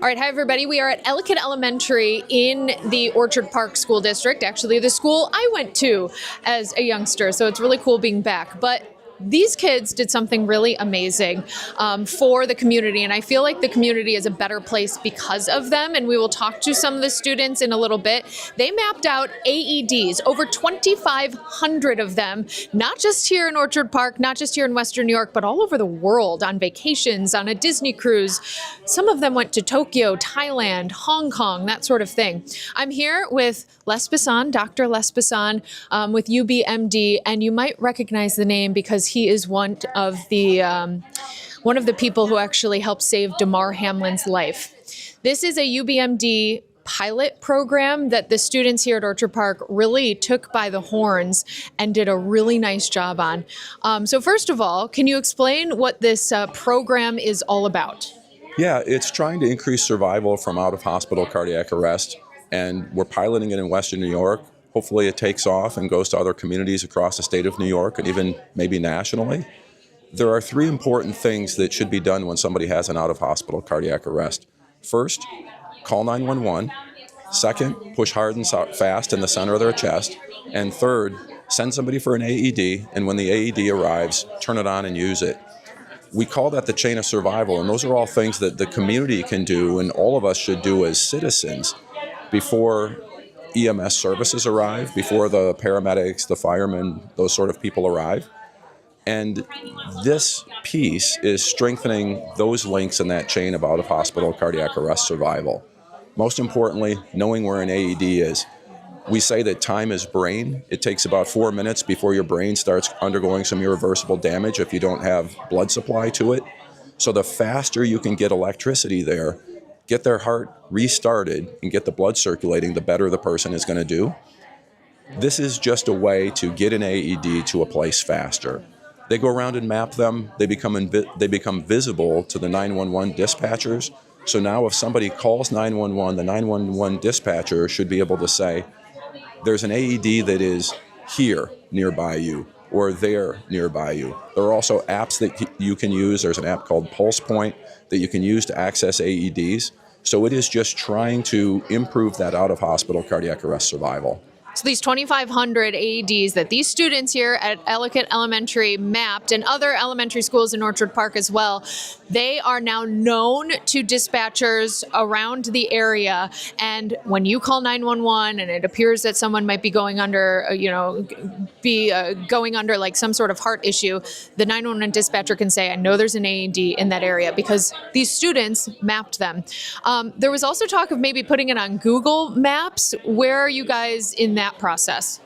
All right, hi everybody. We are at Ellicott Elementary in the Orchard Park School District, actually the school I went to as a youngster, so it's really cool being back. But these kids did something really amazing for the community, and I feel like the community is a better place because of them, and we will talk to some of the students in a little bit. They mapped out AEDs, over 2,500 of them, not just here in Orchard Park, not just here in Western New York, but all over the world, on vacations, on a Disney cruise. Some of them went to Tokyo, Thailand, Hong Kong, that sort of thing. I'm here with Les Bisson, Dr. Les Bisson with UBMD, and you might recognize the name because he is one of the people who actually helped save Damar Hamlin's life. This is a UBMD pilot program that the students here at Orchard Park really took by the horns and did a really nice job on. So first of all, can you explain what this program is all about? Yeah, it's trying to increase survival from out-of-hospital cardiac arrest, and we're piloting it in Western New York. Hopefully it takes off and goes to other communities across the state of New York and even maybe nationally. There are three important things that should be done when somebody has an out-of-hospital cardiac arrest. First, call 911. Second, push hard and fast in the center of their chest. And third, send somebody for an AED, and when the AED arrives, turn it on and use it. We call that the chain of survival, and those are all things that the community can do and all of us should do as citizens before EMS services arrive, before the paramedics, the firemen, those sort of people arrive. And this piece is strengthening those links in that chain of out-of-hospital cardiac arrest survival. Most importantly, knowing where an AED is. We say that time is brain. It takes about 4 minutes before your brain starts undergoing some irreversible damage if you don't have blood supply to it. So the faster you can get electricity there, get their heart restarted and get the blood circulating, the better the person is going to do. This is just a way to get an AED to a place faster. They go around and map them. They become visible to the 911 dispatchers. So now if somebody calls 911, the 911 dispatcher should be able to say, there's an AED that is here nearby you or there nearby you. There are also apps that you can use. There's an app called Pulse Point that you can use to access AEDs. So it is just trying to improve that out-of-hospital cardiac arrest survival. So these 2,500 AEDs that these students here at Ellicott Elementary mapped, and other elementary schools in Orchard Park as well, they are now known to dispatchers around the area. And when you call 911 and it appears that someone might be going under, going under like some sort of heart issue, the 911 dispatcher can say, I know there's an AED in that area because these students mapped them. There was also talk of maybe putting it on Google Maps. Where are you guys in that process?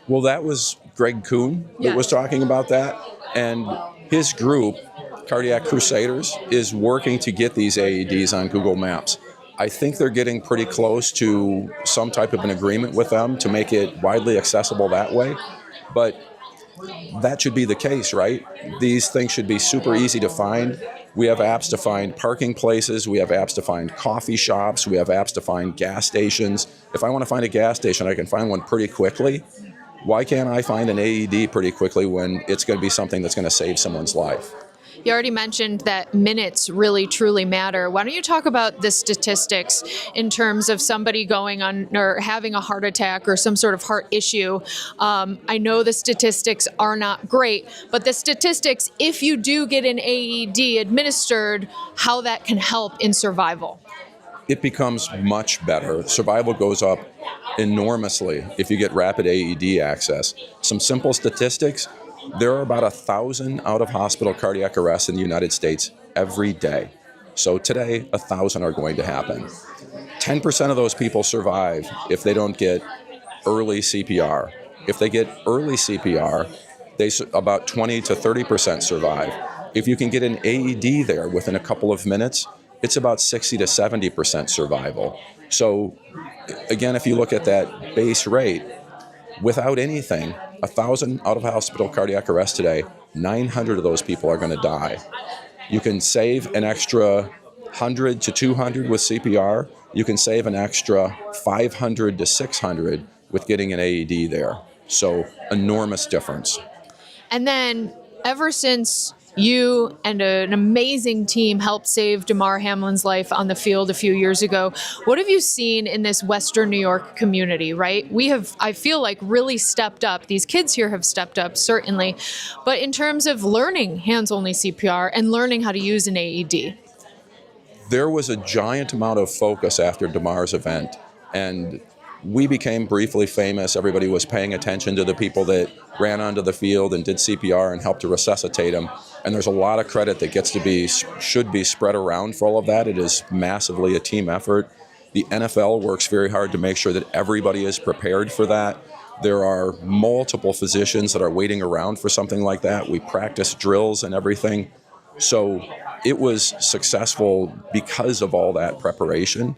Well, that was Julie Coon that was talking about that, and his group, Cardiac Crusaders, is working to get these AEDs on Google Maps. I think they're getting pretty close to some type of an agreement with them to make it widely accessible that way, but that should be the case, right? These things should be super easy to find. We have apps to find parking places. We have apps to find coffee shops. We have apps to find gas stations. If I want to find a gas station, I can find one pretty quickly. Why can't I find an AED pretty quickly when it's going to be something that's going to save someone's life? You already mentioned that minutes really truly matter. Why don't you talk about the statistics in terms of somebody going on or having a heart attack or some sort of heart issue? I know the statistics are not great, but the statistics, if you do get an AED administered, how that can help in survival. It becomes much better. Survival goes up enormously if you get rapid AED access. Some simple statistics. There are about 1,000 out-of-hospital cardiac arrests in the United States every day. So today, 1,000 are going to happen. 10% of those people survive if they don't get early CPR. If they get early CPR, about 20 to 30% survive. If you can get an AED there within a couple of minutes, it's about 60 to 70% survival. So again, if you look at that base rate, without anything, 1,000 out-of-hospital cardiac arrests today, 900 of those people are going to die. You can save an extra 100 to 200 with CPR. You can save an extra 500 to 600 with getting an AED there. So enormous difference. And then ever since You and an amazing team helped save Damar Hamlin's life on the field a few years ago. What have you seen in this Western New York community, right? We have, I feel like, really stepped up. These kids here have stepped up, certainly. But in terms of learning hands-only CPR and learning how to use an AED. There was a giant amount of focus after Damar's event, and we became briefly famous. Everybody was paying attention to the people that ran onto the field and did CPR and helped to resuscitate him. And there's a lot of credit that should be spread around for all of that. It is massively a team effort. The NFL works very hard to make sure that everybody is prepared for that. There are multiple physicians that are waiting around for something like that. We practice drills and everything. So it was successful because of all that preparation.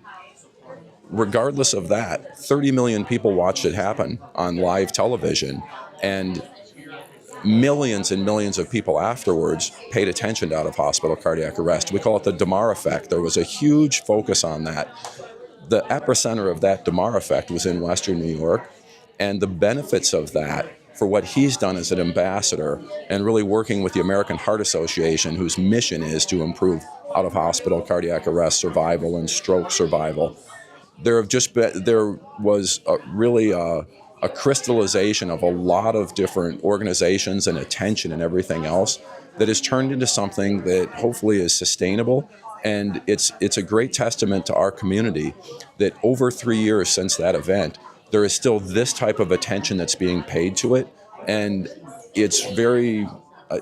Regardless of that, 30 million people watched it happen on live television, and millions and millions of people afterwards paid attention to out-of-hospital cardiac arrest. We call it the Damar effect. There was a huge focus on that. The epicenter of that Damar effect was in Western New York, and the benefits of that for what he's done as an ambassador and really working with the American Heart Association, whose mission is to improve out-of-hospital cardiac arrest survival and stroke survival. There was a crystallization of a lot of different organizations and attention and everything else that has turned into something that hopefully is sustainable. And it's a great testament to our community that over 3 years since that event, there is still this type of attention that's being paid to it. And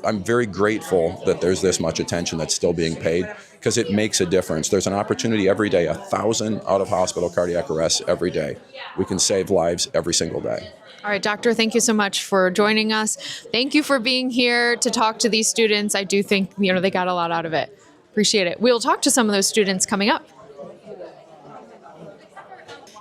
I'm very grateful that there's this much attention that's still being paid, because it makes a difference. There's an opportunity every day, 1,000 out-of-hospital cardiac arrests every day. We can save lives every single day. All right, Doctor, thank you so much for joining us. Thank you for being here to talk to these students. I do think, they got a lot out of it. Appreciate it. We'll talk to some of those students coming up.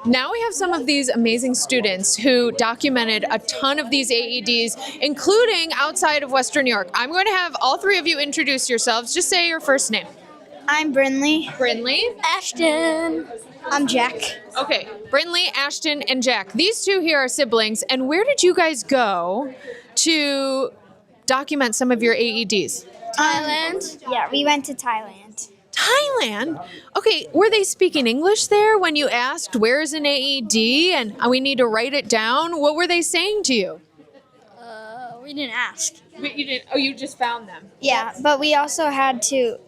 Now we have some of these amazing students who documented a ton of these AEDs, including outside of Western New York. I'm going to have all three of you introduce yourselves. Just say your first name. I'm Brinley. Brinley. Ashton. I'm Jack. Okay, Brinley, Ashton, and Jack. These two here are siblings. And where did you guys go to document some of your AEDs? Thailand. Yeah, we went to Thailand. Thailand? Okay, were they speaking English there when you asked where's an AED and we need to write it down? What were they saying to you? We didn't ask. You didn't. Oh, you just found them. Yeah, but we also had to,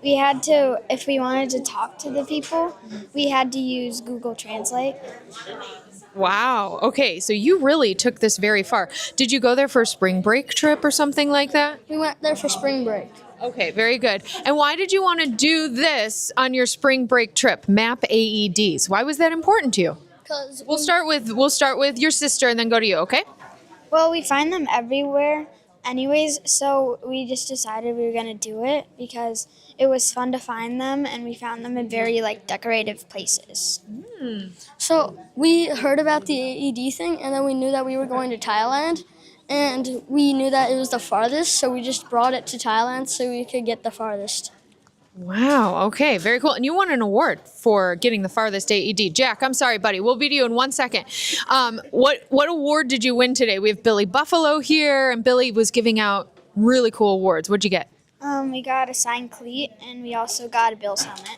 if we wanted to talk to the people, we had to use Google Translate. Wow. Okay, so you really took this very far. Did you go there for a spring break trip or something like that? We went there for spring break. Okay, very good. And why did you want to do this on your spring break trip, map AEDs? Why was that important to you? Because We'll start with your sister and then go to you, okay? well, we find them everywhere anyways, so we just decided we were going to do it because it was fun to find them, and we found them in very decorative places. So we heard about the AED thing, and then we knew that we were going to Thailand, and we knew that it was the farthest, so we just brought it to Thailand so we could get the farthest. Wow, okay, very cool. And you won an award for getting the farthest AED. Jack, I'm sorry, buddy. We'll be to you in 1 second. What award did you win today? We have Billy Buffalo here, and Billy was giving out really cool awards. What'd you get? We got a signed cleat, and we also got a Bills helmet.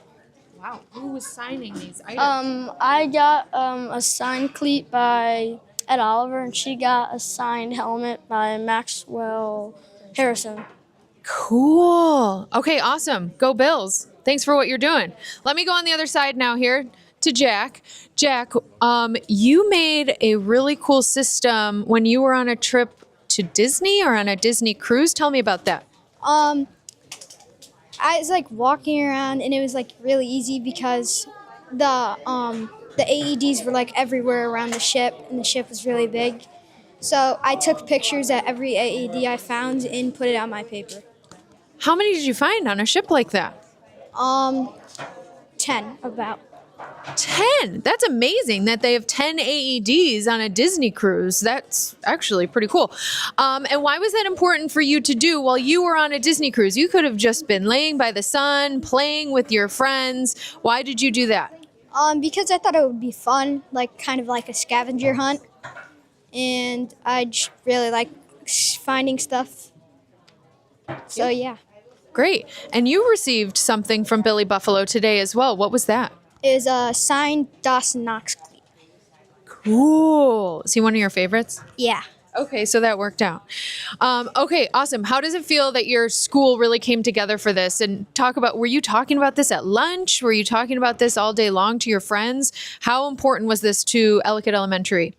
Wow, who was signing these items? I got a signed cleat by Ed Oliver, and she got a signed helmet by Maxwell Harrison. Cool. Okay, awesome. Go Bills. Thanks for what you're doing. Let me go on the other side now here to Jack. Jack, you made a really cool system when you were on a trip to Disney or on a Disney cruise. Tell me about that. I was walking around, and it was really easy because the AEDs were everywhere around the ship, and the ship was really big. So I took pictures at every AED I found and put it on my paper. How many did you find on a ship like that? 10 about. 10. That's amazing that they have 10 AEDs on a Disney cruise. That's actually pretty cool. And why was that important for you to do while you were on a Disney cruise? You could have just been laying by the sun, playing with your friends. Why did you do that? Because I thought it would be fun, kind of like a scavenger hunt. And I just really like finding stuff. So yeah, Great. And you received something from Billy Buffalo today as well. What was that? it was a signed Dawson Knox cleat. Cool. Is he one of your favorites? Yeah. Okay, so that worked out. Okay, awesome. How does it feel that your school really came together for this? And were you talking about this at lunch? Were you talking about this all day long to your friends? How important was this to Ellicott Elementary?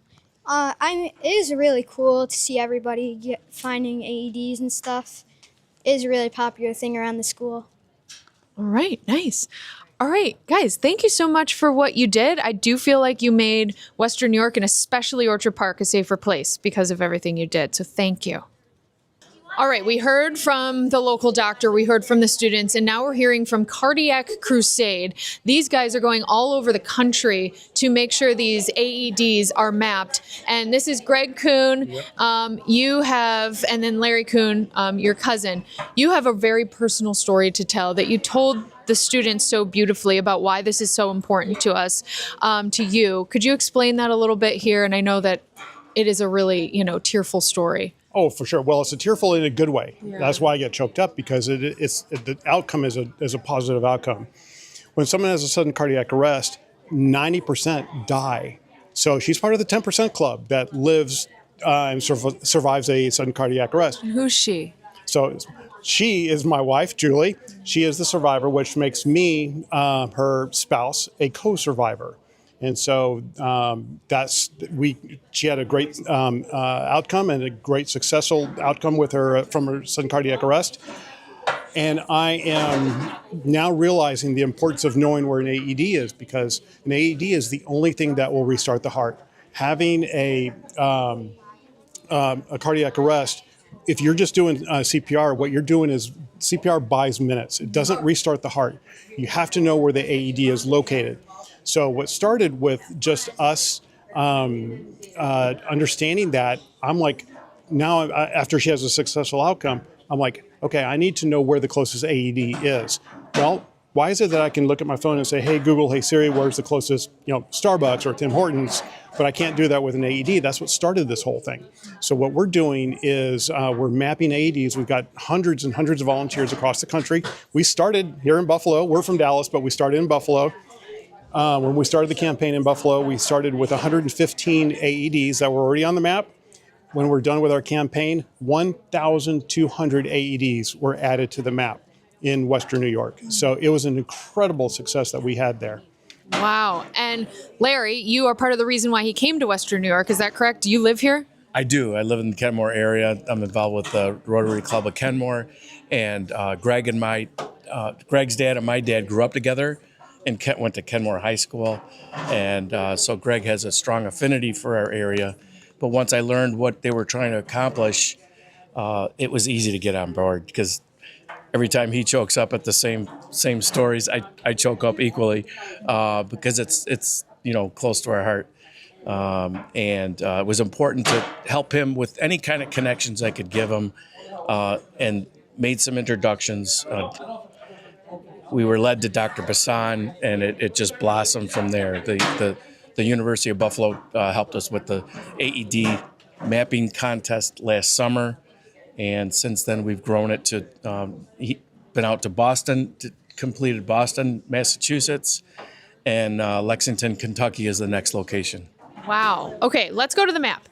It is really cool to see everybody finding AEDs and stuff. It is a really popular thing around the school. All right, nice. All right, guys, thank you so much for what you did. I do feel like you made Western New York and especially Orchard Park a safer place because of everything you did. So thank you. All right, we heard from the local doctor, we heard from the students, and now we're hearing from Cardiac Crusade. These guys are going all over the country to make sure these AEDs are mapped. And this is Greg Coon, and then Larry Coon, your cousin. You have a very personal story to tell that you told the students so beautifully about why this is so important to us, to you. Could you explain that a little bit here? And I know that it is a really, tearful story. Oh, for sure. Well, it's a tearful in a good way. Yeah. That's why I get choked up, because the outcome is a positive outcome. When someone has a sudden cardiac arrest, 90% die. So she's part of the 10% club that lives and survives a sudden cardiac arrest. And who's she? So she is my wife, Julie. She is the survivor, which makes me, her spouse, a co-survivor. And so she had a great outcome and a great successful outcome with her from her sudden cardiac arrest. And I am now realizing the importance of knowing where an AED is, because an AED is the only thing that will restart the heart. Having a cardiac arrest, if you're just doing CPR, what you're doing is CPR buys minutes. It doesn't restart the heart. You have to know where the AED is located. So what started with just us understanding that, I'm like, now after she has a successful outcome, I'm like, okay, I need to know where the closest AED is. Well, why is it that I can look at my phone and say, hey, Google, hey, Siri, where's the closest, Starbucks or Tim Hortons? But I can't do that with an AED. That's what started this whole thing. So what we're doing is we're mapping AEDs. We've got hundreds and hundreds of volunteers across the country. We started here in Buffalo. We're from Dallas, but we started in Buffalo. When we started the campaign in Buffalo, we started with 115 AEDs that were already on the map. When we're done with our campaign, 1,200 AEDs were added to the map in Western New York. So it was an incredible success that we had there. Wow. And Larry, you are part of the reason why he came to Western New York. Is that correct? Do you live here? I do. I live in the Kenmore area. I'm involved with the Rotary Club of Kenmore. And Greg's dad and my dad grew up together and went to Kenmore High School. And so Greg has a strong affinity for our area. But once I learned what they were trying to accomplish, it was easy to get on board, because every time he chokes up at the same stories, I choke up equally, because it's close to our heart. And it was important to help him with any kind of connections I could give him, and made some introductions. We were led to Dr. Bassan, and it just blossomed from there. The University of Buffalo helped us with the AED mapping contest last summer, and since then we've grown it to, been out to Boston, completed Boston, Massachusetts, and Lexington, Kentucky is the next location. Wow. Okay, let's go to the map.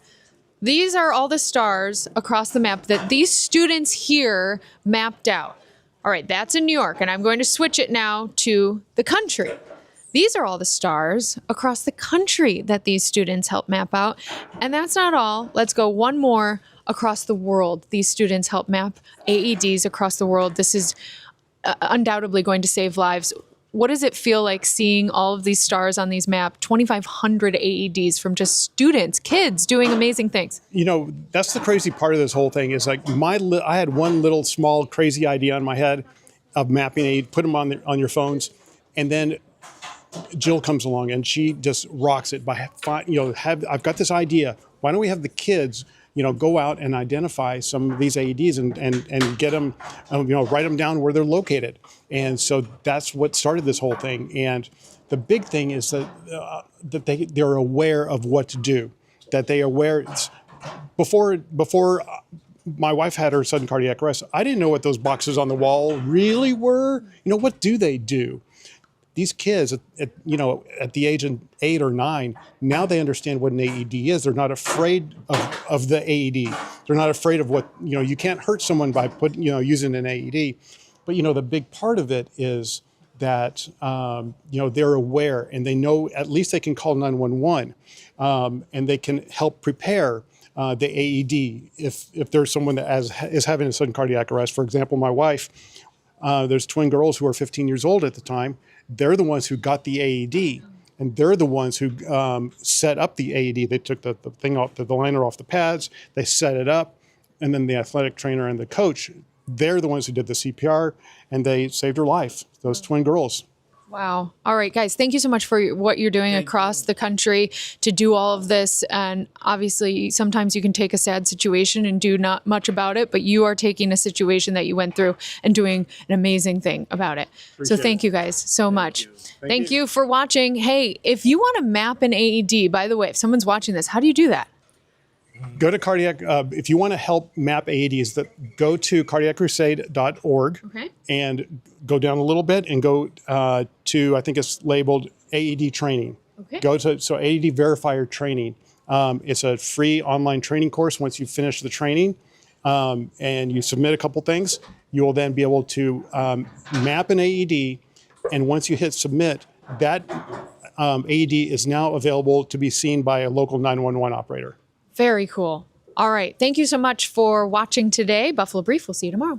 These are all the stars across the map that these students here mapped out. All right, that's in New York, and I'm going to switch it now to the country. These are all the stars across the country that these students helped map out. And that's not all. Let's go one more across the world. These students helped map AEDs across the world. This is undoubtedly going to save lives. What does it feel like seeing all of these stars on these maps, 2,500 AEDs from just students, kids doing amazing things? That's the crazy part of this whole thing is like I had one little small crazy idea in my head of mapping AED, put them on your phones, and then Jill comes along and she just rocks it by, I've got this idea. Why don't we have the kids, go out and identify some of these AEDs and get them, write them down where they're located. And so that's what started this whole thing. And the big thing is that they're aware of what to do, that they are aware. Before my wife had her sudden cardiac arrest. I didn't know what those boxes on the wall really were. You know, what do they do? These kids at the age of 8 or 9, now they understand what an AED is. They're not afraid of the AED. They're not afraid of what, you can't hurt someone by using an AED. But, the big part of it is that, they're aware and they know at least they can call 911 and they can help prepare the AED if there's someone that is having a sudden cardiac arrest. For example, my wife, there's twin girls who are 15 years old at the time. They're the ones who got the AED, and they're the ones who set up the AED. They took the thing off, the liner off the pads, they set it up, and then the athletic trainer and the coach, they're the ones who did the CPR, and they saved her life, those twin girls. Wow. All right, guys, thank you so much for what you're doing across the country to do all of this. And obviously, sometimes you can take a sad situation and do not much about it, but you are taking a situation that you went through and doing an amazing thing about it. So thank you guys so much. Thank you for watching. Hey, if you want to map an AED, by the way, if someone's watching this, how do you do that? Go to cardiac, if you want to help map AEDs, go to cardiaccrusade.org and go down a little bit and go to, I think it's labeled AED training. Go to, AED verifier training. It's a free online training course. Once you finish the training and you submit a couple things, you will then be able to map an AED. And once you hit submit, that AED is now available to be seen by a local 911 operator. Very cool. All right. Thank you so much for watching today. Buffalo Brief. We'll see you tomorrow.